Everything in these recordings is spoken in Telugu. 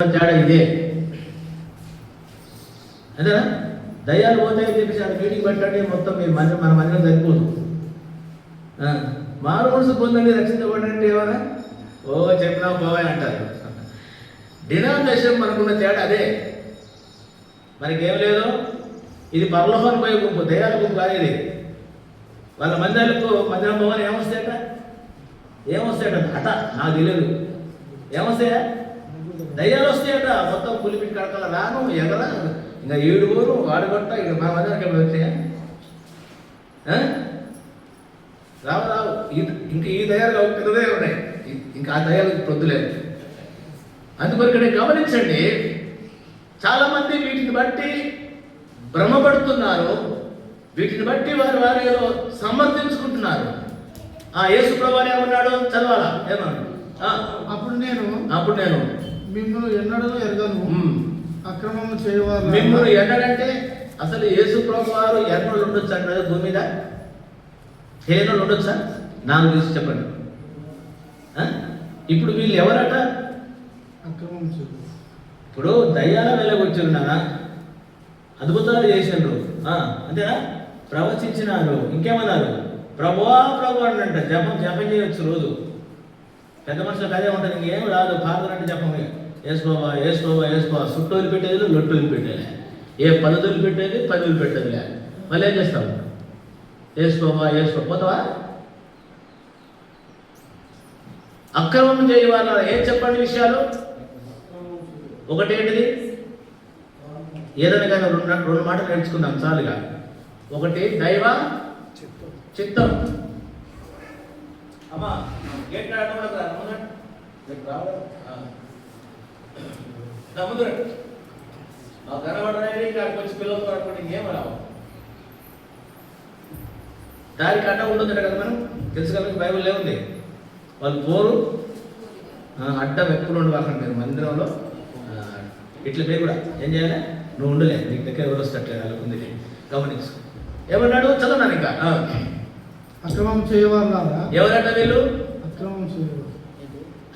తేడా ఇదే. అంతేనా? దయ్యాలు పోతాయని చెప్పేసి అది మీటింగ్ పెట్టండి, మొత్తం మీ మన మందిరం సరిపోదు. మారు మనసు పొందండి, రక్షించబడి అంటే ఏమన్నా ఓ చెప్పినా పోవాయి అంటారు. డినామినేషన్ మనకున్న తేడా అదే. మనకేం లేదు, ఇది పరలోకానికి పోయే గుంపు, దయ్యాల గుంపు కాదు ఇది. వాళ్ళ మందిరం పోవాలి ఏమొస్తాయట అట నాకు తెలియదు. ఏమొస్తాయా? దయ్యాలు వస్తాయట. మొత్తం పులిపిటి కడకల రాను ఎగర ఇంకా ఏడుగురు వాడుగొట్ట ఇక మా మందిరానికి వచ్చాయా? రావు ఇంకా ఈ దయాలు పెద్దదే ఉన్నాయి, ఇంకా ఆ దయాలు పొద్దులేదు. అందుకొరకనే గమనించండి, చాలామంది వీటిని బట్టి భ్రమపడుతున్నారు, వీటిని బట్టి వారు ఏదో సమర్థించుకుంటున్నారు. యేసు ప్రభువు ఏమన్నాడు? చదవాలా? ఏమన్నాడు? అప్పుడు నేను మిమ్మల్ని ఎన్నడూ ఎరగను, అక్రమము చేయవారు. మిమ్మల్ని ఎన్నడంటే అసలు యేసు ప్రభువు వారు ఎన్నడూ ఉండొచ్చు అన్నాడు భూమి మీద? హేనులు ఉండొచ్చా? నాకు తెలిసి చెప్పండి. ఇప్పుడు వీళ్ళు ఎవరట? అక్రమం చేయు. ఇప్పుడు దయ్యాల వెళ్ళగొచ్చారు నాన్న, అద్భుతాలు చేసిండ్రు, అంతేనా? ప్రవచించినారు, ఇంకేమన్నారు? ప్రభువా అనంట. జపం చేయొచ్చు రోజు. పెద్ద మనుషులకు అదే ఉంటుంది, ఇంకేం రాదు. ఫాదర్ అంటే జపమే. ఏసుకోవా సుట్టు వదిలిపెట్టేది, లొట్టు వదిలిపెట్టేది, ఏ పది వదిలిపెట్టేది, 10 వదిలిపెట్టేదిలే. మళ్ళీ ఏం చేస్తావు? వేసుకోవా పోతావా? అక్రమం చేయవాళ్ళ ఏం చెప్పండి విషయాలు? ఒకటేంటిది? ఏదైనా కానీ రెండు మాటలు నేర్చుకుందాం చాలుగా. ఒకటి దైవ చిత్తం. అమ్మా గేట్ కనబడరాయి, ఇక్కడికి వచ్చి పిల్లలు పడుకోండి, ఇంకేం రావు. దానికి అడ్డ ఉంటుంది కదా, మనం తెలుసు కదా, బైబిల్లో ఉంది. వాళ్ళు పోరు అడ్డం ఎక్కువ ఉండవాకండి మీరు మందిరంలో. ఇట్లా మీరు కూడా ఏం చేయాలి? నువ్వు ఉండలే, నీకు దగ్గర ఎవరు వస్తట్లేదు, అలా ఉంది. గమనించు. ఏమన్నాడు? చదవన్నాను ఇంకా. అక్రమం చేయవారు. ఎవరట వీళ్ళు? అక్రమం చేయవారు.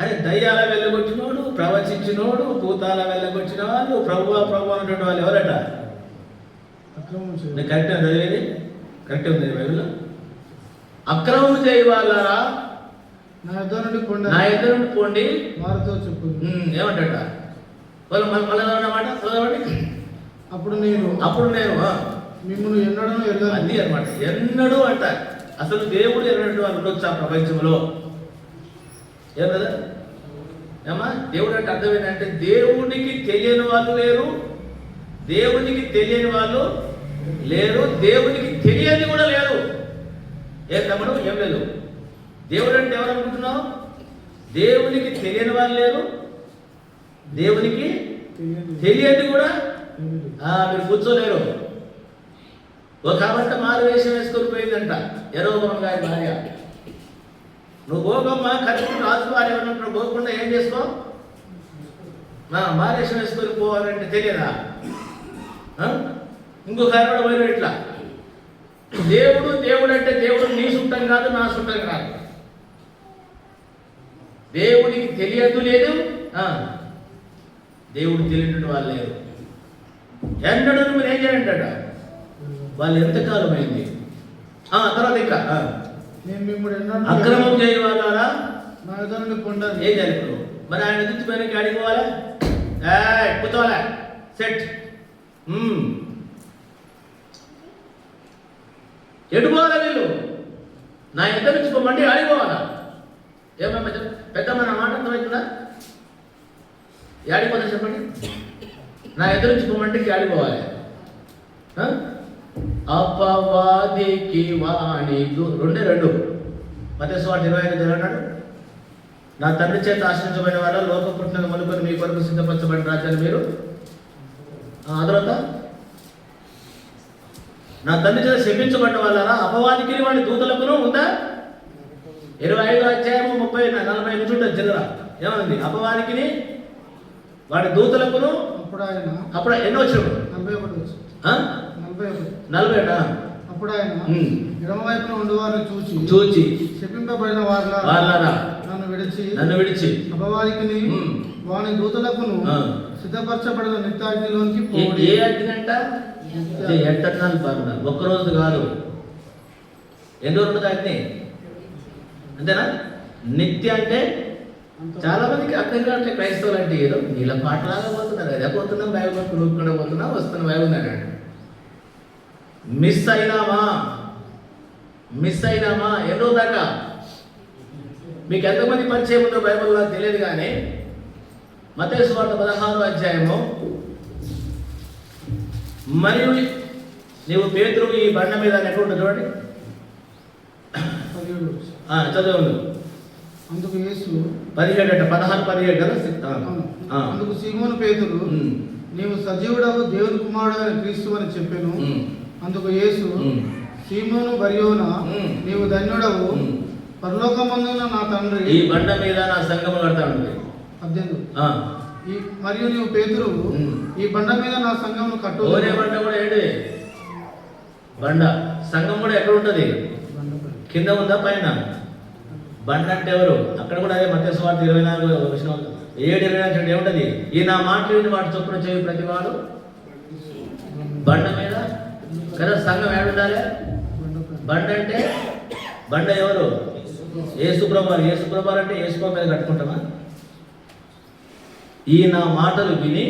అరే దయ్యాల వెళ్ళగొచ్చినోడు, ప్రవచించినోడు, భూతాల వెళ్ళగొచ్చిన వాళ్ళు, ప్రభు అన్నటువంటి వాళ్ళు ఎవరట? అక్రమం చేయ. కరెక్టే చదివేది? కరెక్టే ఉంది బైబిల్లో. అక్రమం చేయవాళ్ళరా నా ఎదురు నుండి పోండి వారితో చెప్పు. ఏమంటాడ? మాట చదవండి. అప్పుడు నేను మిమ్మల్ని ఎన్నడూ ఎరగను. అది అనమాట. ఎన్నడూ అంట. అసలు దేవుడు ఎన్నడూ వాళ్ళు ఉండొచ్చు ఆ ప్రపంచంలో. ఏం కదా ఏమా? దేవుడు అంటే అర్థం ఏంటంటే దేవునికి తెలియని వాళ్ళు లేరు, దేవునికి తెలియని వాళ్ళు లేరు, దేవునికి తెలియని కూడా లేరు. ఏం తమ్ముడు? ఏం లేదు. దేవుడు అంటే ఎవరు అనుకుంటున్నావు? దేవునికి తెలియని వాళ్ళు లేరు, దేవునికి తెలియని కూడా మీరు కూర్చోలేరు. ఒక కాబట్టి మారు వేషం వేసుకొని పోయిందంట యరొబాము గారి భార్య. నువ్వు పోగమ్మా, కరెక్ట్ రాజువారు ఏమన్నా పోకుండా ఏం చేసుకో, మారేషం వేసుకొని పోవాలంటే తెలియదా? ఇంకొక ఆయన కూడా పోయిన ఇట్లా. దేవుడు అంటే దేవుడు నీ సుట్టం కాదు, నా సుట్టం కాదు. దేవుడికి తెలియదు లేదు, దేవుడు తెలియని వాళ్ళు లేరు. ఎన్నడూ నువ్వు ఏం చేయంటాడ? వాళ్ళు ఎంతకాలం అయింది? తర్వాత ఇంకా నేను మిమ్మల్ని అక్రమం చేయవాళ్ళారా నా ఎదురు నుండి పొందాను. ఏం చేయాలి ఇప్పుడు? మరి ఆయన దిచ్చిపోయినాక అడిగిపోవాలా? కూర్చోవాలా? సెట్. ఎడుకోవాలా వీళ్ళు? నా ఇద్దరు నుంచి పోమంటే ఆడిపోవాలా? ఏమన్నా పెద్దమ్మ నా మాట అర్థమవుతుందా? ఆడిపోతా చెప్పండి. నా ఎదురు నుంచి పోమంటే ఆడిపోవాలి. అపవాదికి వాణి 2 మత్తయి 25 అన్నాడు, నా తండ్రి చేత ఆశ్రయించబడిన వాళ్ళ లోక పుట్టిన మొదలుకొని మీ కొరకు సిద్ధపరచబడిన రాజ్యాన్ని మీరు అదొక నా తండ్రి చేత శపించబడిన వాళ్ళరా అపవాదికి వాడి దూతలకును ఉందా? 25 అధ్యాయము 30-40 నుంచి ఉంటుంది చిల్లర. ఏమంది? అపవాదికి వాడి దూతలకును. అప్పుడు ఎన్నో వచ్చినప్పుడు 41 అప్పుడు ఆయన ఎడమవైపున ఉండేవారిని చూచి శపింపబడిన వాళ్ళారా నన్ను విడిచి అపవాదికిని వాని దూతలకును ఆ. సిద్ధపరచబడిన నిత్యాగ్నిలోనికి ఏ పోవుడి. అగ్నంట? ఎట్టన్నాలు బాగున్నారు, ఒక్కరోజు కాదు. ఎన్ని రోజులు ఉంటుంది అగ్ని? అంతేనా? నిత్య అంటే చాలా మందికి అర్థం కావట్లేదు. క్రైస్తవులు అంటే ఏదో నీళ్ళ పాటలాగా పోతున్నారు, అదే పోతున్నాం, బైబిల్ పట్టుకుని ఊరుకుండా పోతున్నాం, వస్తున్నాం, బైబిల్ ఉన్నాడు. మిస్ అయినామా ఎన్నో దాకా. మీకు ఎంతమంది పరిచయం ఉందో బైబిల్లో తెలియదు, కానీ మత్తయి సువార్త 16వ అధ్యాయము, మరియు నీవు పేతురు ఈ బండ మీద ఎక్కడ ఉంటుంది చూడండి, 17. చదవండి. అందుకు యేసు 17 17 కదా. అందుకు సీమోను పేతురు, నీవు సజీవుడవు దేవుని కుమారుడు అని క్రీస్తు అని చెప్పాను. అందుకు యేసు, సీమోను బర్యోనా, నీవు ధన్యుడవు, పరలోకమందున్న నా తండ్రి ఈ బండ మీద నా సంఘము కడతా ఉంటుంది. 18. మరియు నీవు పేతురు, ఈ బండ మీద నా సంఘమును కట్టు. ఓరే బండ కూడా ఏంటి? బండ. సంఘం కూడా ఎక్కడ ఉంటుంది? కింద ఉందా పైన? బండ అంటే ఎవరు? అక్కడ కూడా అదే మత్తయి సువార్త 7:24 ఏముంటది? ఈ నా మాటలు విని వాటి చొప్పున చేయి ప్రతివాడు బండ మీద కదా. సంఘం ఏడుండాలి? బండ అంటే బండ ఎవరు? యేసుప్రభువారు. యేసుప్రభువారు అంటే యేసుప్రభు మీద కట్టుకుంటామా? ఈ నా మాటలు విని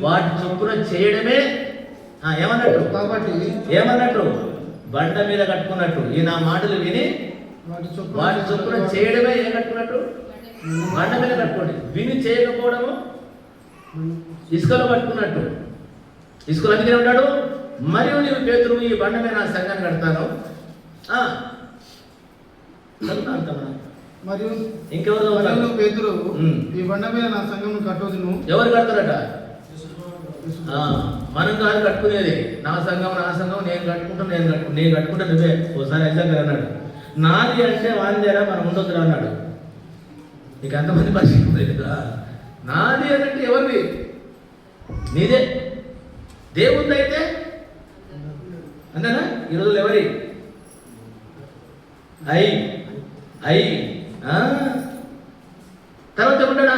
వాటి చొప్పున చేయడమే ఏమన్నట్టు? కాబట్టి ఏమన్నట్టు? బండ మీద కట్టుకున్నట్టు. ఈ నా మాటలు విని వాటి చొప్పున చేయడమే ఏం కట్టుకున్నట్టు? బండ మీద కట్టుకోండి. విని చేయకపోవడము ఇసుకలో కట్టుకున్నట్టు. ఇసుకలో అందుకే ఉంటాడు. మరియు నీవు పేతురు, ఈ బండ మీద నా సంఘాన్ని కడతాను. మరియు ఇంకెవరు? పేతురు, ఈ బండ మీద నా సంఘం కట్టుదును. ఎవరు కడతారట? మనం కాదు కట్టుకునేది. నా సంఘం నేను కట్టుకుంటాను, నేను కట్టుకుంటా నువ్వే. ఓసారి ఎగ్జామ్ అన్నాడు, నాది అంటే వాందేరా మనం ఉండొద్దురా అన్నాడు. నీకు ఎంతమంది పరిచయం లేదా? నాది అంటే ఎవరిది? నీదే. దేవుంది అయితే అంతేనా? ఈరోజు ఎవరి అయి తర్వాత ఏమంటాడా?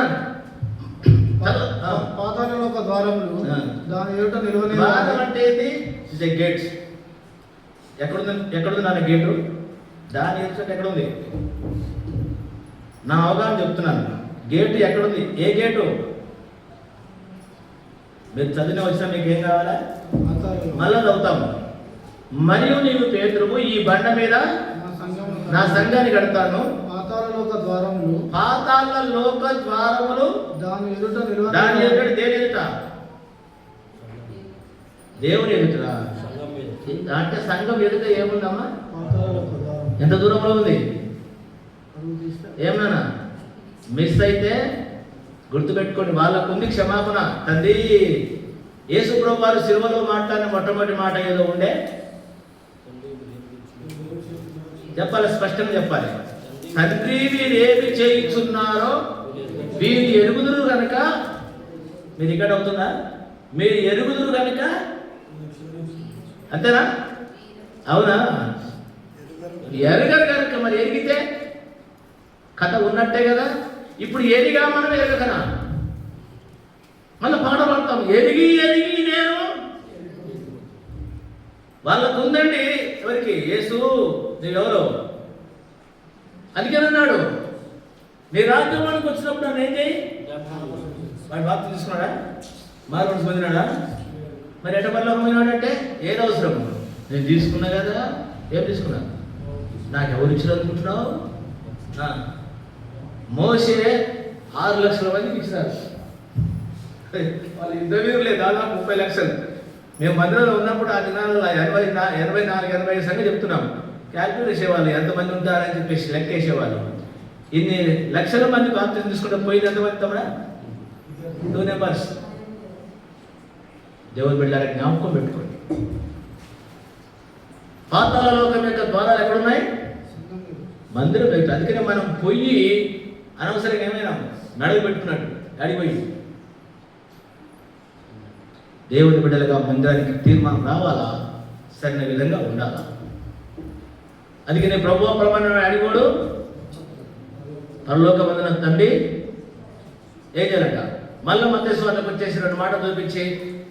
పాతాళంలో ఒక ద్వారములు, దాని ఏట నిలవని. ద్వారం అంటే ఏంటి? Is a gate. ఎక్కడుంది నాన్న గేటు? దాని ఎదుట ఎక్కడుంది? నా అవగాహన చెప్తున్నాను. గేటు ఎక్కడుంది? ఏ గేటు? మీరు చదివిన వచ్చిన మీకు ఏం కావాలా? మళ్ళా చదువుతాము. మరియు నీవు పేతురువు, ఈ బండ మీద నా సంఘాన్ని కడతాను. పాతాళలోక ద్వారములు, పాతాళలోక ద్వారములు, దాని ఎదుట దేని ఎదుట? దేవుని ఎదుట. అంటే సంఘం ఎదుట ఏముందమ్మా? ఎంత దూరంలో ఉంది? ఏమన్నా మిస్ అయితే గుర్తుపెట్టుకోండి, వాళ్ళకుంది క్షమాపణ. తండ్రి, యేసుప్రభు వారు సిలువలో మాట్లాడిన మొట్టమొదటి మాట ఏదో ఉండే చెప్పాలి, స్పష్టంగా చెప్పాలి. తండ్రి, వీరు ఏమి చేయించున్నారో వీరు ఎరుగుదురు కనుక. మీరు ఇక్కడ అవుతుందా? మీరు ఎరుగుదురు కనుక. అంతేనా? అవునా? ఎరగరు కనుక. మరి ఎరిగితే కథ ఉన్నట్టే కదా. ఇప్పుడు ఎరిగా మనం ఎరగకనా? మళ్ళీ పాట పాడతాం, ఎరిగి నేను. వాళ్ళకు ఉందండి. ఎవరికి? యేసు, నువ్వెవరు? అందుకేనన్నాడు, నీ రాజ్యంలోనికి వచ్చినప్పుడు నన్ను ఏం చేయి? వాడు బాప్తి తీసుకున్నాడా? మారు పొందినాడా? మరి ఎట్ట పనిలోకి పోయినాడంటే ఏది అవసరం? నేను తీసుకున్నా కదా. ఏం తీసుకున్నా? నాకు ఎవరు ఇచ్చారు అనుకుంటున్నావు? మోసే 6 లక్షల మందికి ఇచ్చినారు. వాళ్ళు ఇంటర్వ్యూలే దాదాపు 30 లక్షలు. మేము మందిరంలో ఉన్నప్పుడు ఆ దినాలలో 84-85 సంగతి చెప్తున్నాం. క్యాల్కులేట్ చేసేవాళ్ళు ఎంతమంది ఉంటారని చెప్పేసి లెక్కేసేవాళ్ళు. ఇన్ని లక్షల మంది బాప్తిజం తీసుకుంటే పోయింది ఎంతమంది తమ్ముడా? 2 నెంబర్స్. దేవుని బిడ్డల జ్ఞాపకం పెట్టుకోండి. పాతాళలోకం యొక్క ద్వారాలు ఎక్కడున్నాయి? మందిరం పెట్టు. అందుకనే మనం పొయ్యి అనవసరంగా ఏమైనా నడుగు పెట్టుకున్నట్టు అడిగిపోయి. దేవుని బిడ్డలుగా మందిరానికి తీర్మానం రావాలా? సరైన విధంగా ఉండాలా? అందుకనే ప్రభువు ప్రమాణం అడిగోడు, పరలోకమందున తండ్రి ఏం చేయాలంట? మళ్ళీ మత్తయి సువార్తకు వచ్చేసి 2 మాటలు చూపించి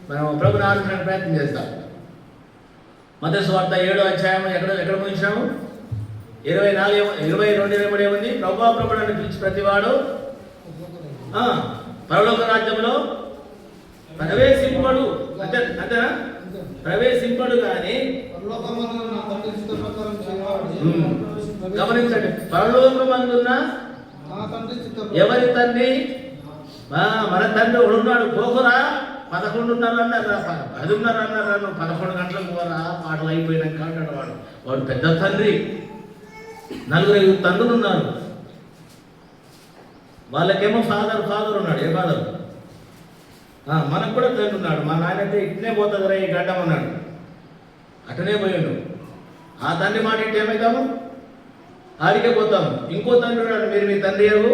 మనం ప్రభుని ఆరాధించడానికి ప్రయత్నం చేస్తాం. మత్తయి సువార్త 7వ అధ్యాయం ఎక్కడ ముగించాము? 22 ఏముంది? ప్రభువా ప్రభువు అని పిలిచి ప్రతివాడు పరలోక రాజ్యంలో ప్రవేశింపడు. అంతేనా? ప్రవేశింపడు. కానీ గమనించండి, పరలోకమందున్న ఎవరి తండ్రి? మన తండ్రి ఒకడున్నాడు. పోకురా 11:30 అన్నారు, 10:30 అన్నారు, 11 గంటలకు పోరా పాటలు అయిపోయినాక అంటాడు. వాడు పెద్ద తండ్రి. 4-5 తండ్రులు ఉన్నారు. వాళ్ళకేమో ఫాదర్ ఉన్నాడు. ఏ ఫాదర్? మనకు కూడా తండ్రి ఉన్నాడు. మా నాయన అయితే ఇట్నే పోతుందిరా ఈ గడ్డం అన్నాడు. అటనే పోయాడు. ఆ తండ్రి మాట ఇంటి ఏమవుతాము? ఆడికే పోతాము. ఇంకో తండ్రి ఉన్నాడు, మీరు మీ తండ్రి ఎవరు?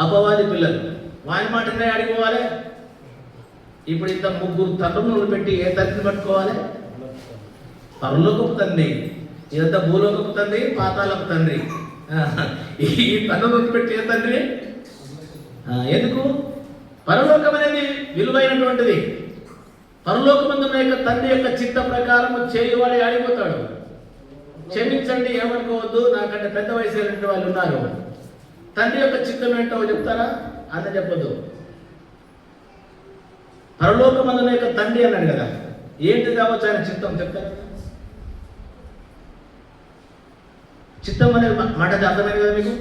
అపవాది పిల్లలు. వాని మాటనే ఆడిపోవాలి. ఇప్పుడు ఇంత 3 తండ్రులను పెట్టి ఏ తండ్రిని పట్టుకోవాలి? పరలోకపు తండ్రి. ఇదంతా భూలోకపు తండ్రి, పాతాళపు తండ్రి. ఈ తండ్రులను పెట్టి ఏ తండ్రి? ఎందుకు? పరలోకం అనేది విలువైనటువంటిది. పరలోకమందున్న యొక్క తండ్రి యొక్క చిత్త ప్రకారం చేయువాడు ఆడిపోతాడు. క్షమించండి, ఏమనుకోవద్దు, నాకంటే పెద్ద వయసు అయినటువంటి వాళ్ళు ఉన్నారు. తండ్రి యొక్క చిత్తం ఏంటో చెప్తారా? అన్న చెప్పొద్దు. పరలోకమందున యొక్క తండ్రి అన్నాడు కదా, ఏంటి కావచ్చు ఆయన చిత్తం చెప్తారా? చిత్తం అనే మాట అర్థమైంది కదా మీకు?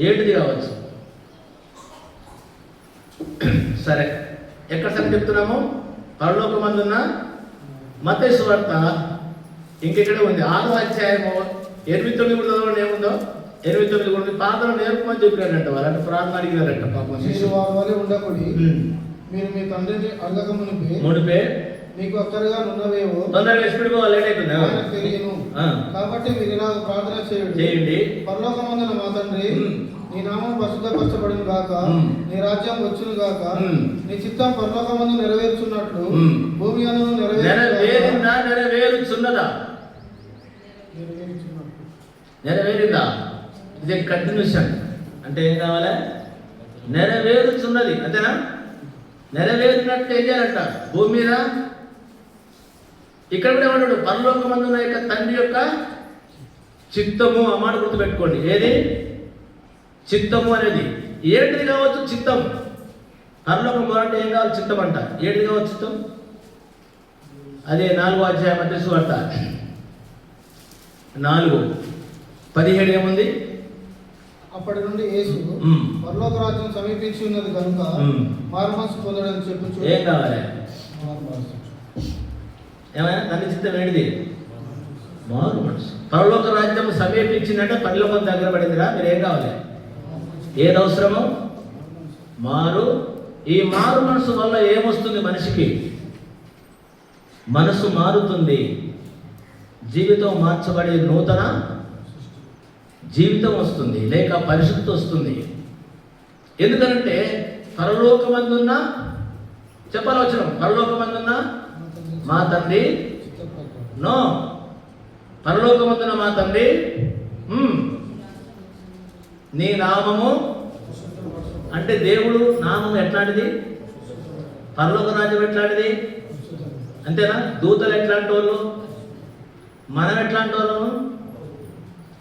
ఏంటిది కావచ్చు? సరే, ఎక్కడ సంగతి చెప్తున్నాము? పరలోకమందున్న మత్తయి సువార్త ఇంకెక్కడే ఉంది. 6వ అధ్యాయము 8-9 కూడా చదవండి. ఏముందో 8-9 కూడా ప్రార్థన నేర్పమని చెప్పారంట. వాళ్ళంటే ప్రార్థన అడిగినారంట. పాపం ఉండకూడదు. మీరు మీ తండ్రిని అడగక మునిపే మీకు ఒక్కరుగా ఉన్నవేవో తొందరగా స్పీడ్ లేట్ అయిపోయింది తెలియను. కాబట్టి మీరు ఇలా ప్రార్థన చేయండి. పరలోకమందున మా తండ్రి, నీ నామం పరిశుద్ధపరచబడును గాక, నీ రాజ్యం వచ్చును గాక, నీ చిత్తం పరలోకమందు నెరవేర్చున్నట్లు భూమి యందు నెరవేరిందా? ఇది కంటిన్యూషన్. అంటే ఏం కావాలి? నెరవేరుచున్నది. అంతేనా? నెరవేరినట్టు ఏం చేయాలంట? భూమి మీద. ఇక్కడ కూడా ఏమన్నాడు? పరలోకమందున యొక్క తండ్రి యొక్క చిత్తము. ఆ మాట గుర్తుపెట్టుకోండి. ఏది చిత్తము అనేది? ఏంటిది కావచ్చు చిత్తం? పరలోకం అంటే ఏం కావాలి? చిత్తం అంట. ఏంటిది కావచ్చు చిత్తం? అదే 4వ అధ్యాయం మత్తయి సువార్త 4:17 ఏముంది? అప్పటి నుండి యేసు పరలోక రాజ్యం సమీపించి ఉన్నది కనుక మారుమనసు పొందడం చెప్పు. ఏం కావాలి? ఏమైనా తండ్రి చిత్తం ఏంటిది? మారు మనసు. పరలోక రాజ్యం సమీపించిందంటే పరలోకం దగ్గర పడిందిరా. మీరు ఏం కావాలి? ఏది అవసరమో మారు. ఈ మారు మనసు వల్ల ఏమొస్తుంది? మనిషికి మనసు మారుతుంది. జీవితం మార్చబడే నూతన జీవితం వస్తుంది, లేక పరిశుద్ధి వస్తుంది. ఎందుకనంటే పరలోకమందున్న చెప్పాలవసరం. పరలోకమందున్న మా తండ్రి నో పరలోకమందున్న మా తండ్రి నీ నామము అంటే దేవుడు నామం ఎట్లాంటిది? పరలోక రాజ్యం ఎట్లాంటిది? అంతేనా? దూతలు ఎట్లాంటి వాళ్ళు? మనం ఎట్లాంటి వాళ్ళము?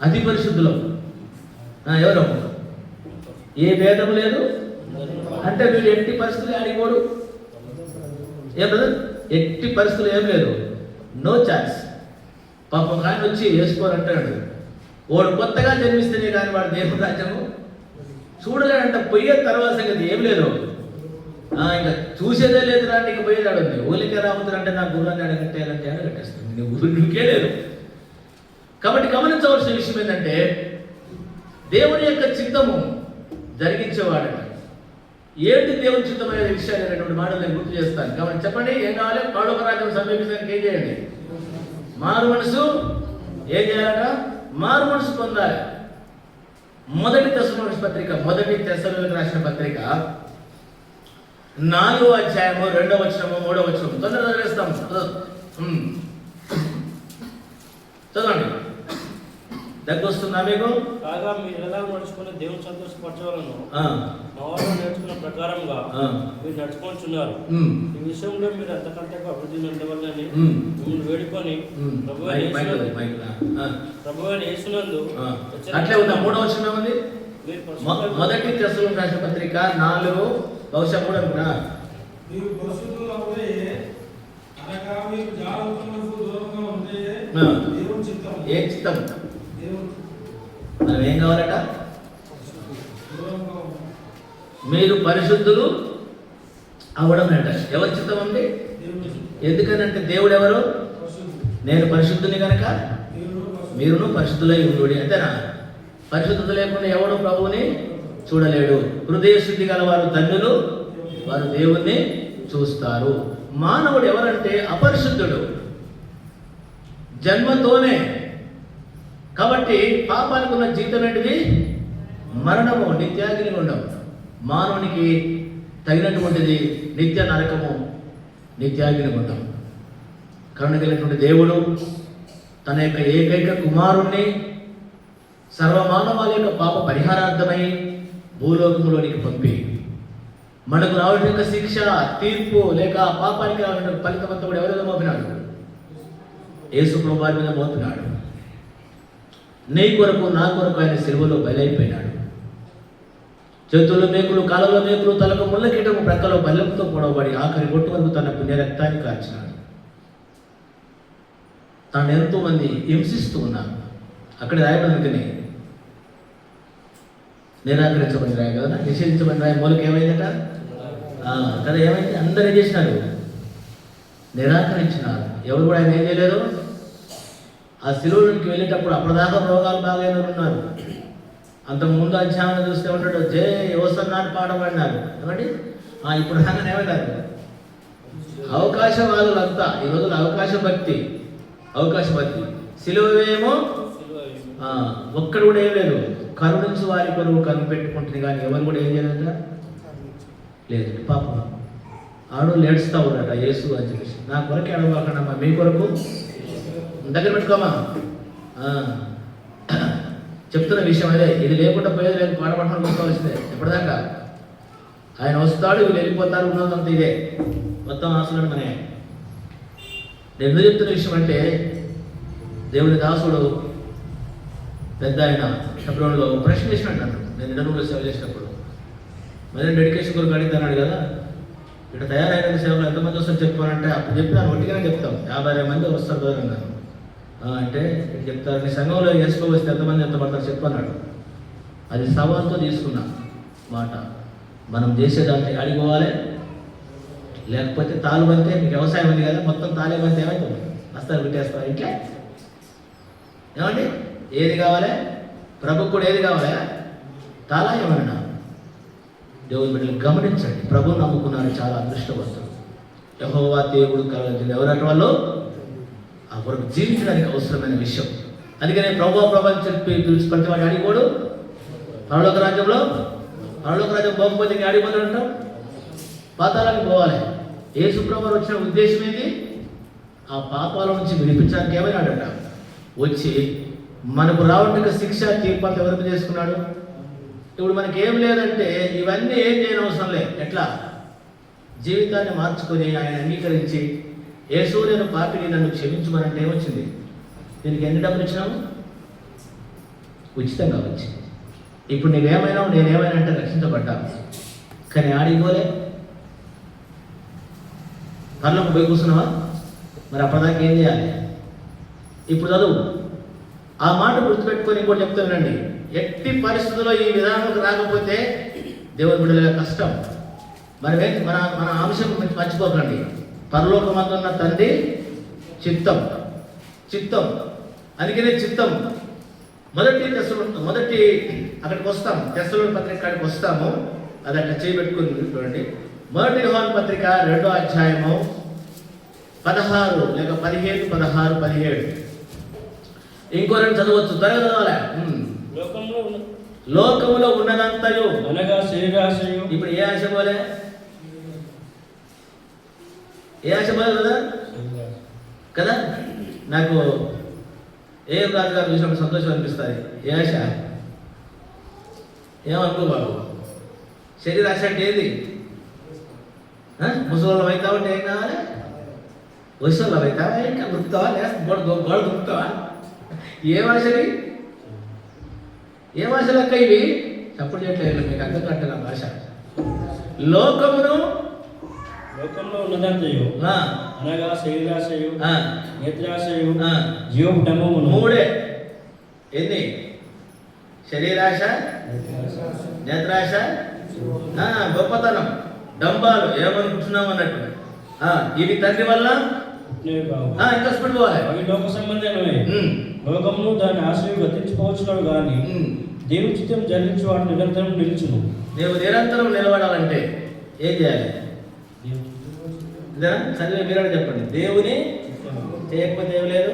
అతి పరిశుద్ధులం. ఎవరు? ఏ భేదం లేదు. అంటే వీళ్ళు ఎట్టి పరిస్థితులు అడిగోడు. ఏం బ్రదర్? ఎట్టి పరిస్థితులు ఏం లేదు. No chance. పాపం ఆయన వచ్చి వేసుకోరంటాడు. వాడు కొత్తగా జన్మిస్తేనే కానీ వాడు దేవుని రాజ్యము చూడలేడంట. పోయే తర్వాత సంగతి ఏం లేదు. ఇంకా చూసేదే లేదు రా. నీకు పోయేదాడు ఉంది. ఊలికే రాముతారంటే నా గుర్రాన్ని అడగట్టేయాలంటే అడగట్టేస్తుంది. నీ ఊరికే లేదు. కాబట్టి గమనించవలసిన విషయం ఏంటంటే దేవుని యొక్క చిత్తము జరిగించేవాడట. ఏంటి దేవుని చిత్తం అనే విషయాలు అనేటువంటి మాటలు నేను గుర్తు చేస్తాను. కాబట్టి చెప్పండి, ఏం కావాలి? పరలోక రాజ్యం సమీపించడానికి ఏం చేయండి? మారు మనసు. ఏం చేయాలట? మారు మనసు పొందాలి. మొదటి తెస్సలోనికీయులకు రాసిన పత్రిక 4వ అధ్యాయము 2వ వచనము 3వ వచనము తొందరగా చదివేస్తాము. చదవండి. దగ్గు వస్తుందా మీకు? కాగా మీరు ఎలా నడుచుకుని దేవుని సంతోషపరచవలను ఆ, మా వాళ్ళు నేర్చుకున్న ప్రకారంగా ఆ, మీరు నడుచుకుంటున్నారు. ఉమ్, ఈ విషయంలో మీరు ఎంతకంటే అభివృద్ధి ఉండవాలని ఉమ్, మిమ్మల్ని వేడుకొని ఉమ్. ప్రభువైన యేసునందు అట్లే ఉందా? 3వ వచనం ఏముంది? మీరు మొదటి తెస్సలోనికీయులకు రాసిన పత్రిక 4 బహుశా 3 అనుకున్నా. మీరు పరిశుద్ధులవుతే అనగా మీరు జాగ్రత్తలకు దూరంగా ఉంటే ఆ. దేవుని చిత్తం. ఏ చిత్తం? దేవుని మనం ఏం కావాలట? దూరంగా ఉంటే మీరు పరిశుద్ధులు అవడం అంట. ఎవరి చిత్తం అండి? దేవుని చిత్తం. ఎందుకనంటే దేవుడు ఎవరు? పరిశుద్ధులు. నేను పరిశుద్ధుని కనుక దేవుడు పరిశుద్ధులు. మీరును పరిశుద్ధులై ఉండు. అంతేనా? పరిశుద్ధత లేకుండా ఎవడు ప్రభువుని చూడలేడు. హృదయ శుద్ధి గలవారు ధన్యులు, వారు దేవుణ్ణి చూస్తారు. మానవుడు ఎవరంటే అపరిశుద్ధుడు జన్మతోనే. కాబట్టి పాపానికి ఉన్న జీతం ఏంటిది? మరణము, నిత్యాగ్ని ఉండవు. మానవునికి తగినటువంటిది నిత్య నరకము, నిత్యాగ్ని ఉండవు. కరుణ కలిగినటువంటి దేవుడు తన యొక్క ఏకైక కుమారుణ్ణి సర్వమానవాళి యొక్క పాప పరిహారార్థమై భూలోకంలోనికి పంపి మనకు రావడానికి శిక్ష, తీర్పు లేక పాపానికి రావడానికి ఫలితం అంతా కూడా ఎవరిలో మోపినాడు? యేసు ప్రభువు వారి మీద మోపినాడు. నీ కొరకు నా కొరకు ఆయన సిలువలో బలైపోయినాడు. చేతుల్లో మేకులు, కాళ్ళలో మేకులు, తలకు ముళ్ళ కీటము, ప్రక్కలో బల్లెంతో పొడవబడి ఆఖరి బొట్టు వరకు తన పుణ్య రక్తాన్ని కార్చినాడు. తాను ఎంతో మంది హింసిస్తూ ఉన్నారు. అక్కడ రాయబడినది నిరాకరించబడి రాయ కదా, నిషేధించబడి రాయ మూలకి ఏమైందట కదా? ఏమైంది? అందరూ ఏం చేసినారు? నిరాకరించినారు. ఎవరు కూడా ఆయన ఏం చేయలేదు. ఆ శిలువలోకి వెళ్ళేటప్పుడు అప్పటిదాకా రోగాలు బాగానే ఉన్నారు. అంతకు ముందు అధ్యాయం చూస్తే ఉంటాడు, జే యోసన్నాడు పాడబడినారు. ఏమండి? ఇప్పుడు దాకా ఏమంటారు? అవకాశవాదులంతా ఈ రోజున అవకాశ భక్తి. శిలువేమో ఒక్కడు కూడా ఏం లేదు. కరుణించి వారి కొరకు కనిపెట్టుకుంటుంది కానీ ఎవరు కూడా ఏం చేయలేట లేదు. పాపం ఆడవాళ్ళు ఏడుస్తూ ఉన్నారట యేసు అని చెప్పేసి. నా కొరకు ఏడవకండమ్మా, మీ కొరకు దగ్గర పెట్టుకోమా. చెప్తున్న విషయం అదే. ఇది లేకుండా పోయేది లేదు. పాడపడడం చూసుకోవాల్సిందే. ఎప్పటిదాకా ఆయన వస్తాడు, వీళ్ళు వెళ్ళిపోతారు. ఉన్నదంతా ఇదే మొత్తం ఆశలు మనే. నేను ఎందుకు చెప్తున్న విషయం అంటే, దేవుని దాసుడు పెద్ద ఆయన ఫిబ్రవరిలో ప్రశ్న చేసినట్టు అన్నాడు. నేను నిడనూరులో సేవ చేసినప్పుడు మరి డెడికేషన్ కొరకు అడిగితే కదా, ఇక్కడ తయారైన సేవలు ఎంతమంది వస్తారు చెప్పానంటే, అప్పుడు చెప్పినాను ఒట్టిగానే చెప్తాం 50 మంది వస్తారు కదా అన్నాను. అంటే ఇక్కడ చెప్తారు, నీ సంఘంలో వేసుకో వస్తే ఎంతమంది ఎంత పడతారు చెప్పన్నాడు. అది సవాల్తో తీసుకున్నా మాట. మనం చేసేదాంట్లో అడిగిపోవాలి. లేకపోతే తాలు బంతే, మీకు వ్యవసాయం ఉంది కదా, మొత్తం తాలే బంతే ఏమవుతుంది? వస్తారు పెట్టేస్తారు. ఇట్లా ఏమండి? ఏది కావాలి? ప్రభుకు కూడా ఏది కావాలి? తాలా ఏమన్నా? దేవుని బిడ్డలు గమనించండి. ప్రభువు నమ్ముకున్నారు చాలా అదృష్టవంతులు. యెహోవా దేవుడు కలగజేది ఎవరంటే వాళ్ళు ఆ కొరకు జీవించడానికి అవసరమైన విషయం. అందుకనే ప్రభు అని చెప్పి పిలిచి ప్రతి వాడు అడిగోడు పరలోక రాజ్యం పోకపోతే అడిగిపోతాడు అంటాం. పాతాళానికి పోవాలి. యేసు ప్రభువు వచ్చిన ఉద్దేశం ఏంటి? ఆ పాపాల నుంచి విడిపించడానికి ఏమైనాడట? వచ్చి మనకు రావడానికి శిక్ష, తీర్పు అంతా ఎవరికి చేసుకున్నాడు? ఇప్పుడు మనకి ఏం లేదంటే ఇవన్నీ ఏం చేయని అవసరం లేదు. ఎట్లా? జీవితాన్ని మార్చుకొని ఆయన అంగీకరించి, యేసు నేను పాపిని, నన్ను క్షమించమనంటే ఏమొచ్చింది? దీనికి ఎన్ని డబ్బులు ఇచ్చినాము? ఉచితంగా వచ్చింది. ఇప్పుడు నేనేమైనా అంటే రక్షించబడ్డాను. కానీ ఆడిపోలే. పర్లోకి పోయి కూర్చున్నావా? మరి అప్పటిదాకా ఏం చేయాలి? ఇప్పుడు చదువు. ఆ మాట గుర్తుపెట్టుకొని ఇంకోటి చెప్తా వినండి. ఎట్టి పరిస్థితుల్లో ఈ విధానంలోకి రాకపోతే దేవుని బిడ్డలుగా కష్టం. మన మన అంశం మర్చిపోకండి. పరలోకమందున్న తండ్రి చిత్తం. అందుకనే చిత్తం. మొదటి అక్కడికి వస్తాం. తెస్సలోని పత్రిక కాడికి వస్తాము. అది అట్లా చేయబెట్టుకుని చూడండి. మొదటి యోహాను పత్రిక 2వ అధ్యాయము 16 లేక 15, 16, 17. ఇంకో రెండు చదవచ్చు. త్వరగా చదవాలి. లోకములో ఉన్నదంతయు అనగా శరీరాశయు. ఇప్పుడు ఏ ఆశ పోలే? కదా నాకు ఏం రాజుగారు చూసినప్పుడు సంతోషం అనిపిస్తుంది. ఏ ఆశ? ఏమనుకో బాబు, శరీరాశ అంటే ఏది? ముసలి అవుతావు అంటే ఏం కావాలి? వయసులో అవుతావా? ఇంకా దొరుకుతావా? గోడ దొరుకుతావా? ఏం ఆశని? ఏం ఆశలక్క ఇవి? తప్పుడు చేయట్లేదు, మీకు అర్థం కట్టగా భాష. లోకమును లోకంలో ఉన్నదంతయు అనగా శరీరాశయు, నేత్రాశయు, ఆ, జీవపుటంబమును. మూడే. ఎన్ని? శరీరాశ, నేత్రాశ, గొప్పతనం, డంబాలు, ఏమనుకుంటున్నాం అన్నట్టు. ఇవి తండ్రి వల్ల పుట్టినవి కావు. ఇంకా స్పీడ్ పోవాలి. అవి లోక సంబంధమైనవి. ఉమ్, లోకమును దాని ఆశయం గతించుకోవచ్చున్నాడు కానీ ఉమ్. దేవుని చిత్తం జరిగించి వాడు నిరంతరం నిలుచును. నీవు నిరంతరం నిలబడాలంటే ఏం చేయాలి? ఇదేనా? చదివే మీరే చెప్పండి. దేవుని చేయకపోతే ఏం లేదు.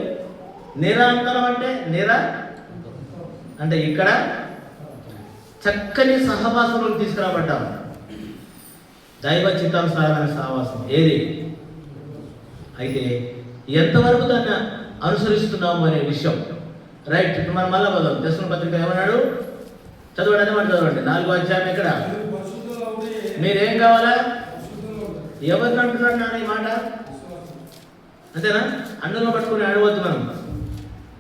నిరంతరం అంటే అంటే ఇక్కడ చక్కని సహవాసంలో తీసుకురాబడ్డాం. దైవ చిత్తానుసారమైన సహవాసం ఏది? అయితే ఎంతవరకు దాన్ని అనుసరిస్తున్నాము అనే విషయం. రైట్. ఇప్పుడు మనం మళ్ళా పోదాం. దర్శన పత్రిక ఏమన్నాడు? చదవడానికి మాట చదవండి. 4వ అధ్యాయం. ఇక్కడ మీరు పరిశుద్ధులు అవుటే మీరేం కావాలా? పరిశుద్ధులు అవుతారు. ఎవరిని అంటున్నాడు నాన్న ఈ మాట? అంతేనా? అన్నులో పట్టుకుని ఆడవద్దు మనం.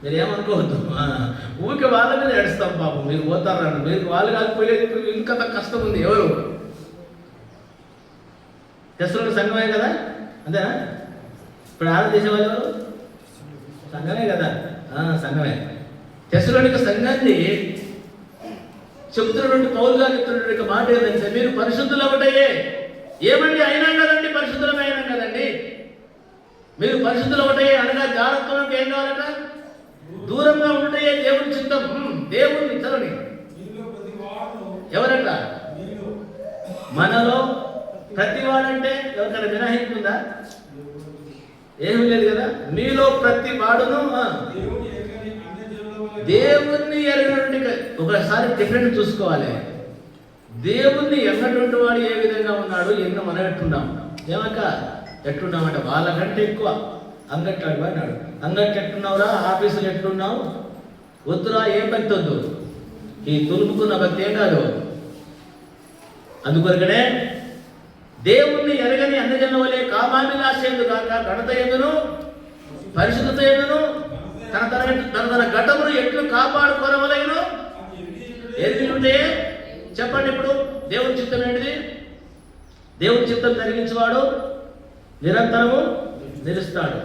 మీరు ఏమనుకోవద్దు. ఊరికే వాళ్ళ మీద ఏడుస్తాం పాపం. మీరు పోతారు, మీరు వాళ్ళు కాకపోయేది. ఇప్పుడు ఇంకా కష్టం ఉంది. ఎవరు? తెస్సలోనిక సంఘమే కదా, అంతేనా? ఇప్పుడు ఆరాధన చేసేవాళ్ళు ఎవరు? సంఘమే కదా, సంఘమే. తెస్సలోనిక సంఘాన్ని చెప్తున్నటువంటి పౌలు గారు చెప్తున్నటువంటి మాట ఏంటంటే, మీరు పరిశుద్ధులు ఒకటయ్యే. ఏమండి? అయినా కదండి, పరిశుద్ధులమే అయినా కదండి. మీరు పరిశుద్ధులు ఒకటయ్యే అనగా జాగ్రత్తలకు ఏం కావాలట? దూరంగా ఉంటే దేవుని చిత్తం. దేవుని చదవండి. మీలో ప్రతి వాడును ఎవరట? మీలో మనలో ప్రతివాడంటే ఎవరికైనా మినహాయింపు ఉందా? ఏమీ లేదు కదా. మీలో ప్రతి వాడును దేవుని ఎరగని అన్యజనుల వలె దేవుణ్ణి ఎరగనటువంటి. ఒకసారి డిఫరెంట్ చూసుకోవాలి. దేవుణ్ణి ఎన్నటువంటి వాడు ఏ విధంగా ఉన్నాడు, ఎన్నో మనం ఎట్టున్నాం. ఏమక్క ఎట్టున్నామంటే వాళ్ళకంటే ఎక్కువ అంగట్లాడు అన్నాడు. అంగట్లు ఎట్టున్నావురా? ఆఫీసులు ఎట్టున్నావు? వద్దురా, ఏం భక్తి వద్దు. ఈ తులుపుకున్న భక్తి ఏం కాదు. అందుకొరకనే దేవుణ్ణి ఎరగని అన్యజనుల వలె కామాభిలాషేందు కాక ఘనత ఎందును పరిశుద్ధత ఎందును తన ఘటమును ఎట్లు కాపాడుకోవలెను ఎరిగి ఉంటే. చెప్పండి ఇప్పుడు దేవుని చిత్తం ఏంటిది? దేవుని చిత్తం జరిగించేవాడు నిరంతరము నిలుస్తాడు.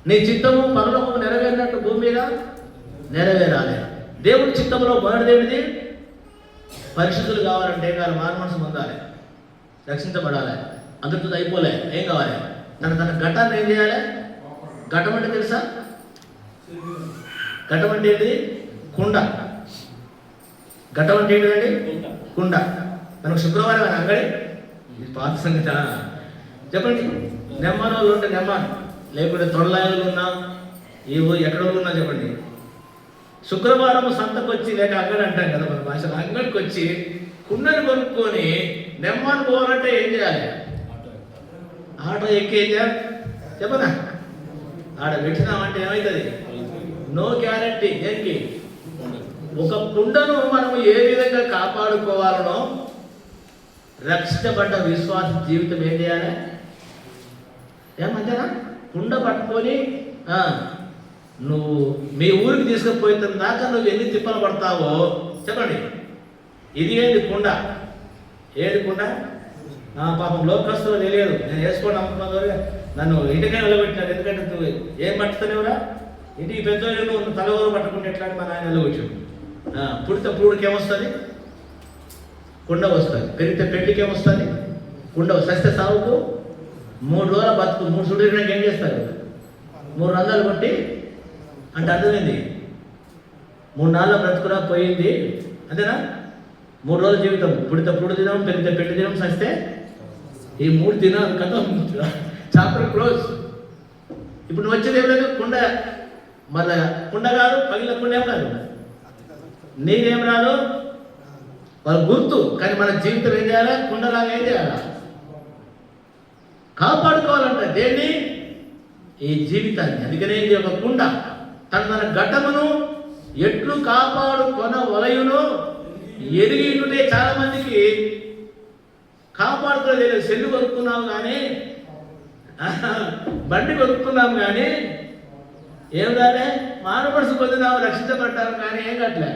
నీ చిత్తము పరలోకము నెరవేరినట్టు భూమి మీద నెరవేరాలి. దేవుని చిత్తంలో మొదటిదేమిటి? పరిశుద్ధులు కావాలంటే ఏం కావాలి? మానమనసు పొందాలి, రక్షించబడాలి. అందరితో అయిపోలే. ఏం కావాలి? తన ఘటాన్ని ఏం చేయాలి? ఘటం అంటే తెలుసా? ఘటం అంటే ఏంటి? కుండ. ఘటం అంటే ఏంటిదండి? కుండ. మనకు శుక్రవారం అంగడి. ఇది పాత సంగతి. చెప్పండి. నెమ్మాను వాళ్ళు ఉంటే నెమ్మాను, లేకుంటే తొడలాయలు ఉన్నా, ఈ ఎక్కడ ఉన్నా చెప్పండి. శుక్రవారం సంతకు వచ్చి, లేక అంగడి అంటాం కదా మన భాషలో, అంగడికి వచ్చి కుండని కొనుక్కొని నెమ్మాను పోవాలంటే ఏం చేయాలి? ఆటో ఎక్కి ఏం చేయాలి చెప్పనా? ఆడ పెట్టినామంటే ఏమవుతుంది? No guarantee. ఏంటి? ఒక కుండను మనం ఏ విధంగా కాపాడుకోవాలనో రక్షించబడ్డ విశ్వాస జీవితం ఏం చేయాలి? ఏమంటారా? కుండ పట్టుకొని నువ్వు మీ ఊరికి తీసుకుపోయిన దాకా నువ్వు ఎన్ని తిప్పలు పడతావో చెప్పండి. ఇది ఏంది కుండ? ఏది కుండ? పాపం లోకస్తులు తెలియదు. నేను వేసుకోండి అమ్ముకున్నా నన్ను ఇంటికే నిలబెట్టినారు. ఎందుకంటే నువ్వు ఏం పట్టుతానేవురా? ఇంటికి పెద్ద నువ్వు తలవరు పట్టుకుంటే ఎట్లా అని మా నాయన నిలబెట్టాడు. పుడితే పూడికి ఏమొస్తుంది? కుండ వస్తుంది. పెరిగితే పెళ్లికి ఏమొస్తుంది? కుండ. సస్తే సాగుకు 3 రోజుల బతుకు. 3 సుడికి ఏం చేస్తారు? 3 రంధ్రాలు కొట్టి అంటే అర్థమైంది. 3 నాళ్ళ బ్రతుకురా పోయింది, అంతేనా? 3 రోజుల జీవితం. పుడితే పుడు దినం, పెరిగితే పెళ్లి దినం, సస్తే ఈ 3 దినాలు కదా చాప్టర్ క్లోజ్. ఇప్పుడు నువ్వు వచ్చేది ఏం లేదు, కుండ. మళ్ళా కుండ కాదు, పగిలిన కుండ ఏం కాదు, నీరేం రాదు, వాళ్ళ గుర్తు. కానీ మన జీవితం ఏం చేయాలి? కుండలాగా ఏం చేయాలి? కాపాడుకోవాలంట. దేన్ని? ఈ జీవితాన్ని. అందుకనే ఇది ఒక కుండ. తన ఘటమును ఎట్లు కాపాడు కొన వలయును ఎరిగి ఉంటే చాలా మందికి కాపాడుకోలేదు. సెల్లు కొనుక్కున్నాం కానీ బండి కొనుక్కున్నాం కానీ ఏం రాలే, మానవడుసు పొందినాము, రక్షించబడ్డాము కానీ ఏం కట్టలే.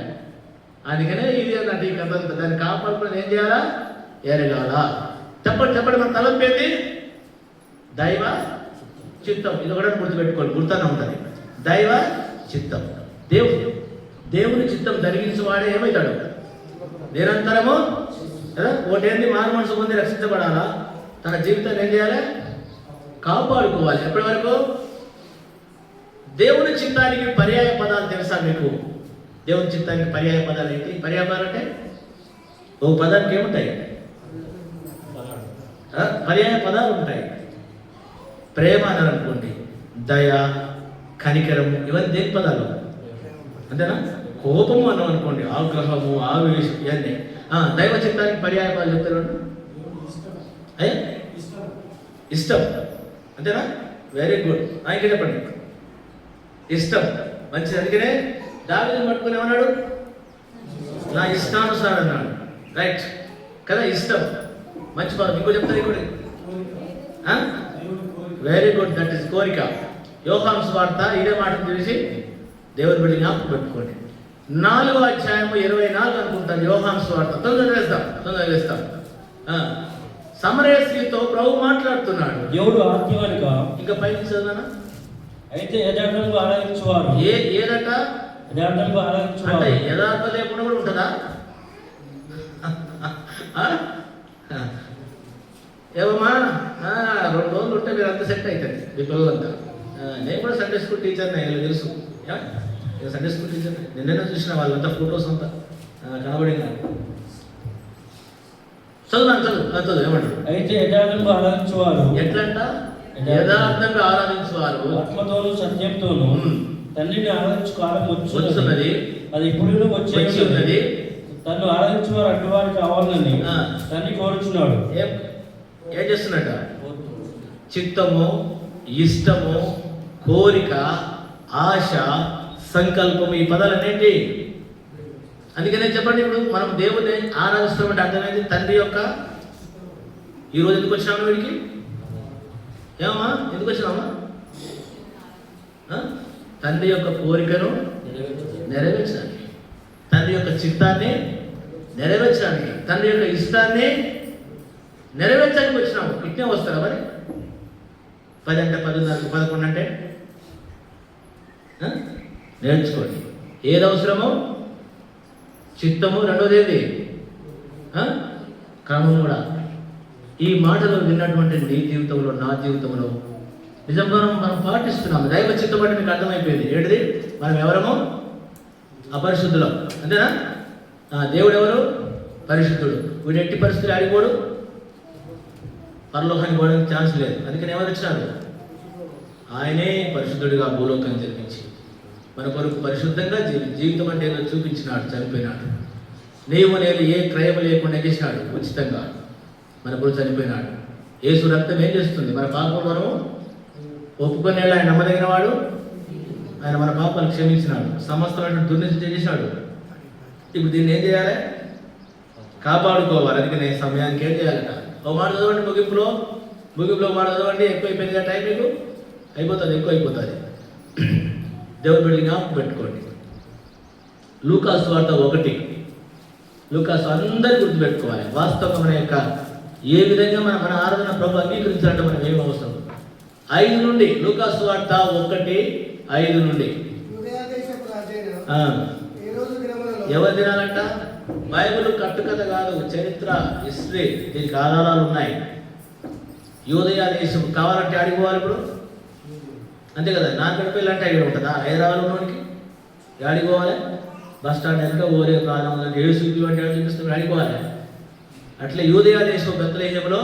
అందుకనే ఇది అన్నట్టు ఈ కథ అంతా. దాన్ని కాపాడుకుని ఏం చేయాలా? ఎరగాల. చెప్పండి మన తలంపేది దైవ చిత్తం. ఇది కూడా గుర్తుపెట్టుకోవాలి, గుర్తనే ఉంటుంది. దైవ చిత్తం. దేవుని చిత్తం జరిగించి వాడే ఏమవుతాడు? నిరంతరము కదా. ఒకటేంది మానవ మనసు పొంది రక్షించబడాలా, తన జీవితాన్ని ఏం చేయాలి? కాపాడుకోవాలి. ఎప్పటి వరకు? దేవుని చిత్తానికి పర్యాయ పదాలు తెలుసా మీకు? దేవుని చిత్తానికి పర్యాయ పదాలు ఏంటి? పర్యాయ పదాలు అంటే ఓ పదానికి ఏముంటాయి? పర్యాయ పదాలు ఉంటాయి. ప్రేమ అన్నారు అనుకోండి, దయ, కనికరము, ఇవన్నీ దేని పదాలు? అంతేనా? కోపము అన్నాం అనుకోండి, ఆగ్రహము, ఆవేశం, ఇవన్నీ. దైవ చిత్తానికి పర్యాయ పదాలు చెప్తారు. ఇష్టం, అంతేనా? Very good. ఇంకా చెప్పండి. ఇష్టం మంచిది. అందుకనే దావీదుని పట్టుకుని ఏమన్నాడు? నా ఇష్టానుసారం అన్నాడు. రైట్ కదా? ఇష్టం మంచి పదం. ఇంకో చెప్తారు ఇక్కడ. వెరీ గుడ్, దట్ ఈస్ కోరిక. యోహాను సువార్త ఇదే మాటను తెలిసి దేవుని బిడ్డ జ్ఞాపకం పెట్టుకోండి. 4వ అధ్యాయము 24 అనుకుంటాను యోహాను సువార్త. తొందరగా వేస్తాం. సమరయ స్త్రీతో ప్రభు మాట్లాడుతున్నాడు. దేవుడు ఆత్మీయునిక. ఇంకా పైన చదవనా? అయితే యథార్థంగా ఆరాధించువారు. ఏదట? యథార్థంగా ఆరాధించువారు. అంటే యథార్థం లేకుండా కూడా ఉంటుందా? ఏమమ్మా 2 రోజులు ఉంటే మీరు అంత సెట్ అవుతుంది మీ పిల్లలంతా. నేను కూడా సండే స్కూల్ టీచర్ని, వీళ్ళు తెలుసు. సండే స్కూల్ టీచర్ నిన్ననే చూసిన వాళ్ళంతా ఫొటోస్ అంతా కనబడింది. చదువు ఏమంటారు? అయితే యథార్థంగా ఆరాధించువారు. ఎట్లంట? యథార్థంగా ఆరాధించువారు ఆత్మతోను సత్యంతోను తండ్రిని ఆరాధించు కాలం వచ్చున్నది. అది ఇప్పుడు వచ్చి ఉన్నది. తను ఆరాధించేవారు అడ్డువారు కావాలని తండ్రి కోరుచున్నాడు. ఏం చేస్తున్నట్ట? చిత్తము, ఇష్టము, కోరిక, ఆశ, సంకల్పం, ఈ పదాలన్నింటి. అందుకనే చెప్పండి, ఇప్పుడు మనం దేవుని ఆరాధిస్తామంటే అర్థమైంది తండ్రి యొక్క. ఈరోజు ఎందుకు వచ్చినాము వీడికి? ఏమమ్మా ఎందుకు వచ్చినామా? తండ్రి యొక్క కోరికను నెరవేర్చడానికి, తండ్రి యొక్క చిత్తాన్ని నెరవేర్చడానికి, తండ్రి యొక్క ఇష్టాన్ని నెరవేర్చడానికి వచ్చినాము. ఇట్నే వస్తారా మరి? 10 అంటే 10, 11 అంటే నేర్చుకోండి. ఏది అవసరమో చిత్తము, రెండోది ఏది? క్రమం కూడా. ఈ మాటలు విన్నటువంటి నీ జీవితంలో, నా జీవితంలో నిజంగా మనం పాటిస్తున్నాము. దైవ చిత్తం అంటే మీకు అర్థమైపోయింది. ఏంటిది? మనం ఎవరము? అపరిశుద్ధులం. అంతేనా? దేవుడు ఎవరు? పరిశుద్ధుడు. వీడు ఎట్టి పరిస్థితులు ఆడిపోడు, పరలోకానికి పోవడానికి ఛాన్స్ లేదు. అందుకని ఎవరు వచ్చినారు? ఆయనే పరిశుద్ధుడిగా భూలోకం జరిపించి మన కొరకు పరిశుద్ధంగా జీవితం అంటే ఏదో చూపించినాడు, చనిపోయినాడు. నేను ఏ క్రయం లేకుండా చేసినాడు ఉచితంగా మన కొరకు చనిపోయినాడు. యేసు రక్తం ఏం చేస్తుంది? మన పాపం మనము ఒప్పుకునేలా ఆయన నమ్మదగిన వాడు. ఆయన మన పాపాలను క్షమించినాడు, సమస్తమైన దుర్నీతి చేసినాడు. ఇప్పుడు దీన్ని ఏం చేయాలి? కాపాడుకోవాలి. అందుకని సమయానికి ఏం చేయాలట? ఒక మాట చదవండి. ముగింపులో మాట చదవండి. ఎక్కువైపోయింది టైం మీకు అయిపోతుంది, ఎక్కువ అయిపోతుంది. దేవుని బిడ్డలు జ్ఞాపకం పెట్టుకోండి. లూకాసు వార్త 1. లూకాసు అందరూ గుర్తుపెట్టుకోవాలి. వాస్తవంగా మన యొక్క ఏ విధంగా మన ఆరాధన ప్రభు అంగీకరించాలంటే మనం ఏమి అవసరం? 5 నుండి లూకాసు వార్త 1:5 నుండి. ఎవరు తినాలంట? బైబిల్ కట్టుకథ కాదు, చరిత్ర, హిస్టరీ. దీనికి ఆధారాలు ఉన్నాయి. యూదయ దేశం కావాలంటే అడిగిపోవాలి. ఇప్పుడు అంతే కదా. నాన్నగడ పెళ్ళి అంటే ఇక్కడ ఉంటుందా? హైదరాబాద్ ఉన్నోడికి అడిగిపోవాలి. బస్ స్టాండ్ ఎంత ఓరే ప్రాణం ఉందంటే 7 సీట్లు అంటే చూపిస్తే అడిగిపోవాలి. అట్లా యూదయ దేశం బెత్లెహేములో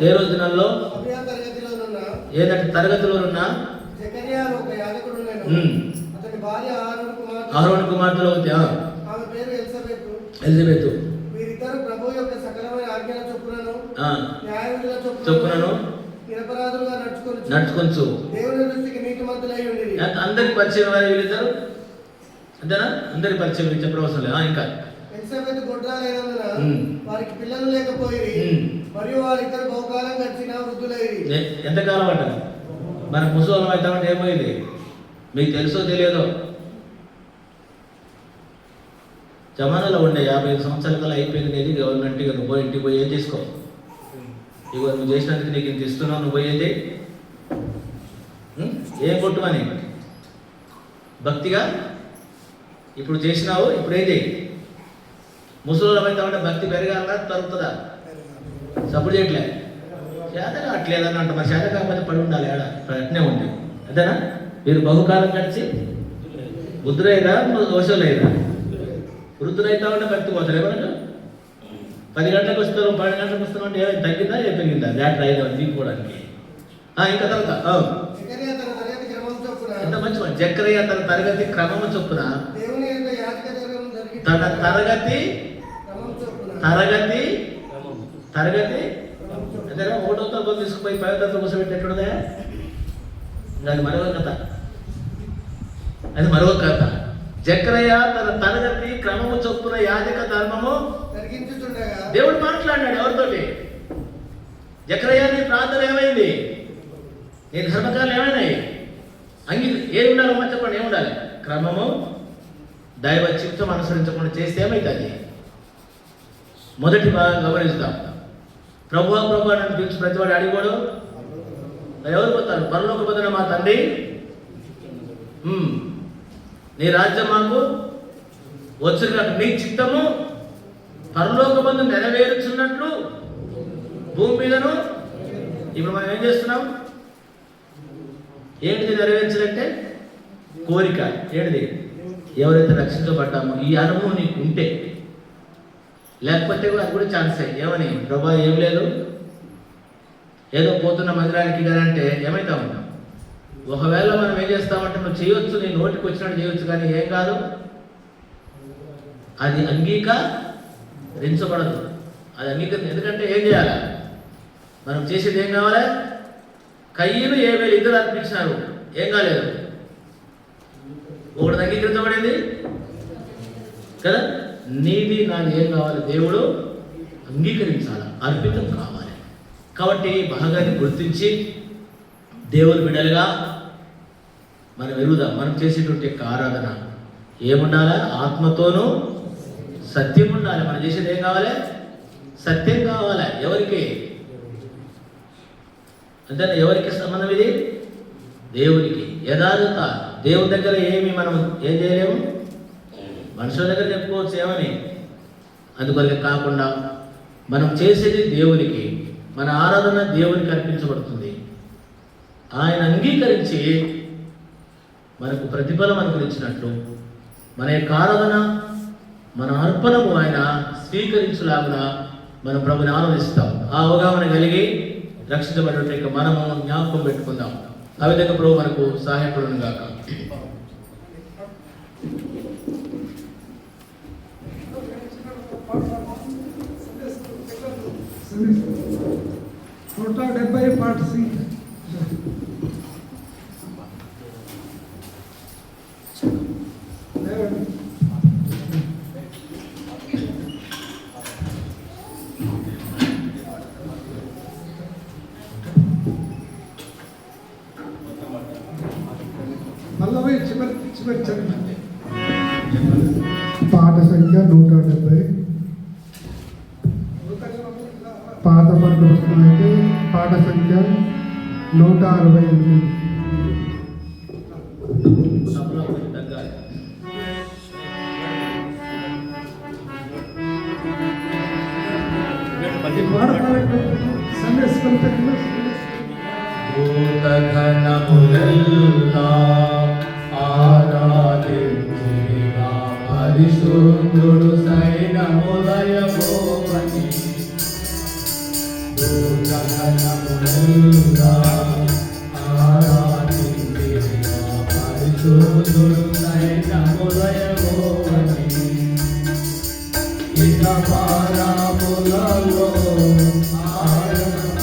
ఏ రోజు దినాల్లో ఏదంటే తరగతిలోనున్న అహరోను కుమార్తెలో ఎలిజబెత్ వీరిద్దరు ప్రభు యొక్క సకలమైన ఆజ్ఞల చొప్పునను చొప్పునను నిరపరాధులుగా నడుచుకొంచు. దేవుని దృష్టికి నీతిమంతులై ఉండిరి. అందరికి పరిచయం వారు వీళ్ళిద్దరు, అంతేనా? అందరికి పరిచయం చెప్పడం అవసరం లేదు. ఇంకా ఎలిజబెత్ గొడ్రాలైనందున వారికి పిల్లలు లేకపోయి మరియు వారిద్దరు బహుకాలం గడిచిన వృద్ధులైరి. ఎంతకాలం అంట మన ముసలి అవుతామంటే ఏమైంది మీకు తెలుసో తెలియదో. జమానాలో ఉండే 55 సంవత్సరాల కల్లా అయిపోయింది నీది. గవర్నమెంట్ ఇక నువ్వు పోయి ఇంటికి పోయి ఏం చేసుకో, ఇక నువ్వు చేసినందుకు నీకు ఇంత ఇస్తున్నావు, నువ్వు పోయేది ఏం కొట్టుమని భక్తిగా ఇప్పుడు చేసినావు. ఇప్పుడు ఏం చేయి, ముసలి అవుతామంటే భక్తి పెరగాల తరుగుతుందా? సపోర్ట్ చేయట్లే, చేత కావట్లేదని అంట. మరి చేత కాకపోతే పడి ఉండాలి, ఆడ అట్నే ఉంది. అంతేనా? మీరు బహుకాలం గడిచి వృద్ధులైనా వసూలైనా వృద్ధులైతామంటే భక్తి పోతారు. ఏమన్నా 10 గంటలకు వస్తారు, 12 గంటలకు వస్తున్నాం అంటే ఏమైనా తగ్గిందా? ఏం తగ్గిందా? బ్యాటరీ ఐదు తీసుకోవడానికి. ఇంకా తర్వాత ఎంత మంచి మాట. జకరియా తన తరగతి క్రమము చొప్పున తన తరగతి అంతేనా? 1వ తరగతి తీసుకుపోయి 10వ తరగతి కూర్చోబెట్టేట్టుదా? అది మరొక కథ, అది మరొక కథ. జకరియా తన తరగతి క్రమము చొప్పున యాజక ధర్మము దేవుడు మాట్లాడినాడు ఎవరితోటి? జకరియా నీ ప్రార్థన ఏమైంది? నీ ధర్మకాలు ఏమైనాయి? ఏమి ఉండాలమ్మా చెప్పండి, ఏముండాలి? క్రమము దైవ చిత్తం అనుసరించకుండా చేస్తే ఏమవుతుంది? మొదటి భాగం గమనిస్తాం. ప్రభువా ప్రభు అని పిలిచి ప్రతివాడు అడిగోడు ఎవరు పోతారు? పరలోక పొందిన మా తండ్రి, నీ రాజ్యం మాకు వచ్చిన నీ చిత్తము పరలోక బంధు నెరవేరుచున్నట్లు భూమి మీదను. ఇప్పుడు మనం ఏం చేస్తున్నాం? ఏంటిది నెరవేర్చాలంటే? కోరిక. ఏంటిది? ఎవరైతే రక్షించబడ్డామో ఈ అనుభవం నీకు ఉంటే, లేకపోతే కూడా అది కూడా ఛాన్సే. ఏమని? ప్రభా ఏం లేదు, ఏదో పోతున్న మందిరానికి కదా అంటే ఏమైతా ఉంటాం. ఒకవేళ మనం ఏం చేస్తామంటే నువ్వు చేయొచ్చు, నీ నోటికి వచ్చినట్టు చేయొచ్చు, కానీ ఏం కాదు, అది అంగీకరించబడదు. అది ఎందుకంటే ఏం చేయాలి? మనం చేసేది ఏం కావాలి? కయ్యను ఏవేలు ఇద్దరు అర్పించినారు, ఏం కాలేదు, ఒకటి అంగీకరించబడింది కదా. నీది నాది ఏం కావాలి? దేవుడు అంగీకరించాలి, అర్పితం కావాలి. కాబట్టి భాగాన్ని గుర్తించి దేవుని బిడ్డలుగా మనం ఎరుగుదాం. మనం చేసేటువంటి ఆరాధన ఏముండాలి? ఆత్మతోనూ సత్యం ఉండాలి. మనం చేసేది ఏం కావాలి? సత్యం కావాలి. ఎవరికి? అంటే ఎవరికి సంబంధం ఇది? దేవునికి. యథార్థత. దేవుని దగ్గర ఏమి మనం ఏం చేయలేము, మనుషుల దగ్గర చెప్పుకోవచ్చు ఏమని. అందుకొరకే కాకుండా మనం చేసేది దేవునికి, మన ఆరాధన దేవునికి అర్పించబడుతుంది. ఆయన అంగీకరించి మనకు ప్రతిఫలం అనుగ్రహించినట్లు మన యొక్క ఆరాధన, మన అర్పణము ఆయన స్వీకరించులాగా మనం ప్రభుని ఆనందిస్తాం. ఆ అవగాహన కలిగి రక్షించబడినట్టు మనము జ్ఞాపకం పెట్టుకుందాం. ఆ విధంగా ప్రభు మనకు సహాయపడును గాక. పాట సంఖ్య 170. పాత పాట పుస్తకమైతే పాట సంఖ్య 168. పరిశుద్ధుడు సైనములయమోవని దూతగణములెల్లా ఆరాధించినా పరిశుద్ధుడు సైనములయమోవని ఇక పారాములలో ఆరాధన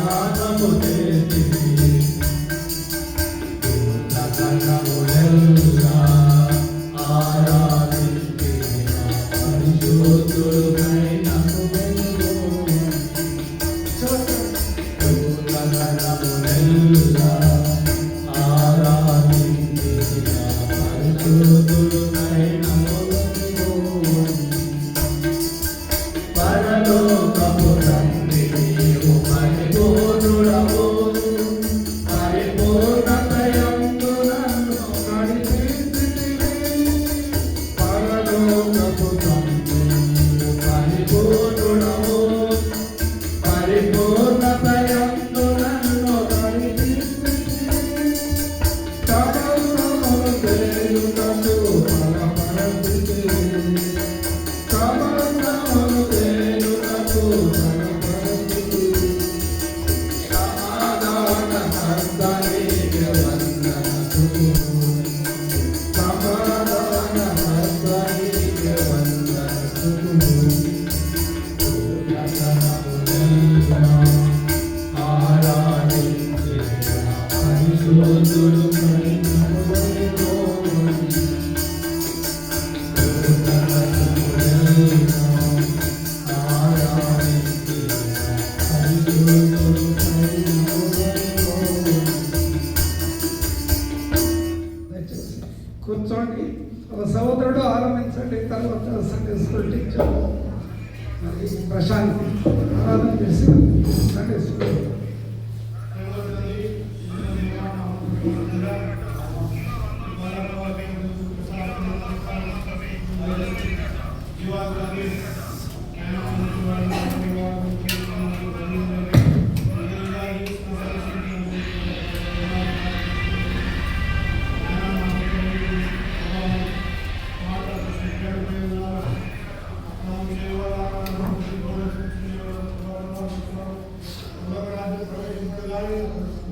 గానము చేసిరి పూర్ణగణములెల్లా ఆరాధించిన పరిశుద్ధుడైన పూర్ణగణములెల్లా ఆరాధించిన పరిశుద్ధుడైన పరలోకపు తండ్రి నీవు పరిపూర్ణుడవు పరిపూర్ణతయందు నన్ను నడిపించితివి. పరలోకపు తండ్రి నీవు పరిపూర్ణుడవు పరిపూర్ణతయందు నన్ను నడిపించితివి. సమస్తమును చేయుటకు బలపరచితివి. సమస్తమును చేయుటకు బలపరచితివి. సమాధాన హస్తానికి వందనములు. సమాధాన హస్తానికి వందనములు. పూర్ణగణములెల్లా ఆరాధించిన పరిశుద్ధుడైన కూర్చోండి. ఒక సహోదరుడు ఆరంభించండి, తర్వాత సండే స్కూల్ టీచర్ మరి ప్రశాంత్ ఆరాధన చేసి సండే స్కూల్. ప్రవేశించడానికి